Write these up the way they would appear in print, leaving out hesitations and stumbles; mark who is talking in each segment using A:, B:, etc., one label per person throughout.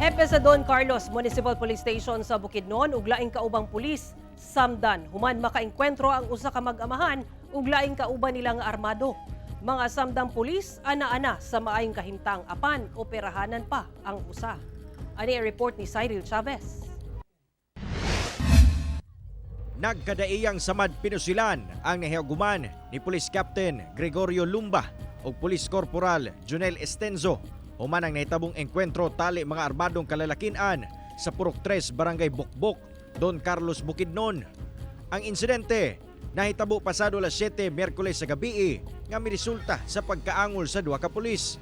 A: Hepe sa Don Carlos Municipal Police Station sa Bukidnon, ug laing kaubang pulis, samdan. Human makaengkwentro ang usa ka mag-amahan, ug laing kauban nila nga armado. Mga samdang pulis, ana-ana sa maayong kahimtang apan, operahanan pa ang usa. Ani ang report ni Cyril Chavez.
B: Nagkadaiyang samad pinusilan ang nahiaguman ni Police Captain Gregorio Lumba o Police Corporal Junel Estenzo human ang nahitabong engkwentro tali mga armadong kalalakian sa Purok 3, Barangay Bukbok, Don Carlos, Bukidnon. Ang insidente nahitabo pasado alas 7 Miyerkules sa gabi nga miresulta sa pagkaangol sa duha ka pulis.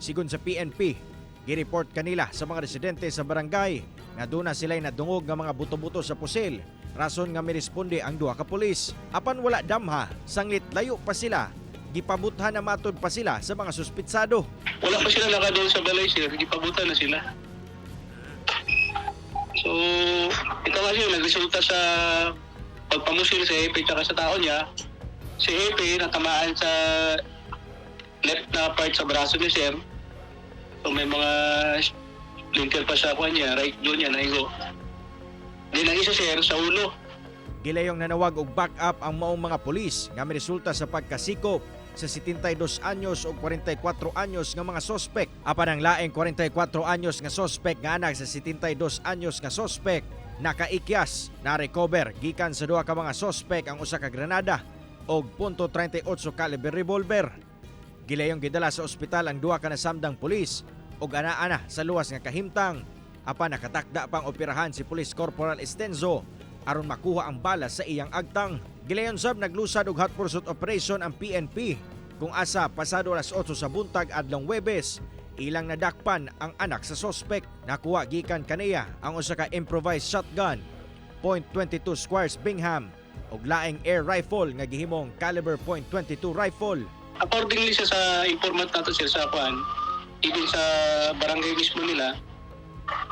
B: Sigon sa PNP, gireport kanila sa mga residente sa barangay nga duna sila'y nadungog nga mga buto-buto sa pusil. Rason nga miresponde ang duha ka pulis. Apan wala damha, sanglit layo pa sila. Gipabuthan na matod pa sila sa mga suspitsado.
C: Wala pa sila nakadoon sa balay, sir. Gipabutan na sila. So, ito kasi yung nagresulta sa pagpamusil sa Hepe at sa tao niya. Si Hepe natamaan sa left na part sa braso ni sir. So, may mga splinter pa sa kanya, right doon niya, naigo. Then ang isa sir, sa ulo.
B: Gilayong nanawag og backup ang maong mga pulis nga miresulta sa pagkasikop sa 72 anyos o 44 anyos nga mga sospek. Apan ang laing 44 anyos nga sospek nga anak sa 72 anyos nga sospek nakaikyas na recover gikan sa duha ka mga sospek ang usa ka granada og .38 caliber revolver. Gilayong gidala sa ospital ang duha ka nasamdang pulis og ana-ana sa luwas nga kahimtang. Apan nakatakda pang operahan si Police Corporal Estenzo aron makuha ang bala sa iyang agtang. Gilayon sab naglusad og hot pursuit operation ang PNP kung asa pasado alas 8 sa buntag adlong Huwebes ilang nadakpan ang anak sa sospek. Nakuha gikan kaniya ang usa ka improvised shotgun, .22 Squires Bingham ug laing air rifle nga gihimong caliber .22 rifle.
C: Accordingly siya sa informant nato sir sa kuan, even sa barangay mismo nila,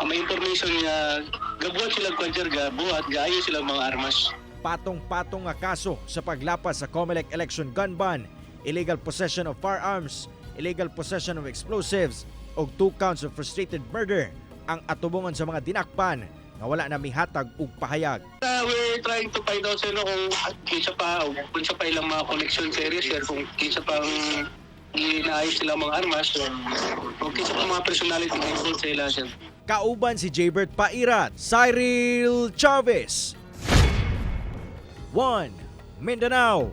C: ang may information nga gabuhat sila kwadjerga, buhat gaayo sila mga armas.
B: Patong-patong nga kaso sa paglapas sa COMELEC election gun ban, illegal possession of firearms, illegal possession of explosives ug 2 counts of frustrated murder ang atubungan sa mga dinakpan nga wala na mihatag og pahayag.
C: We're trying to find out sir kung kinsa pa o kung sa pa ilang mga connection series sir, kung kinsa pang ginaayos sila mga armas o kinsa pa mga personality na involved sa ila sir.
B: Kauban si Jaybert Pairat, Cyril Chavez, 1 Mindanao.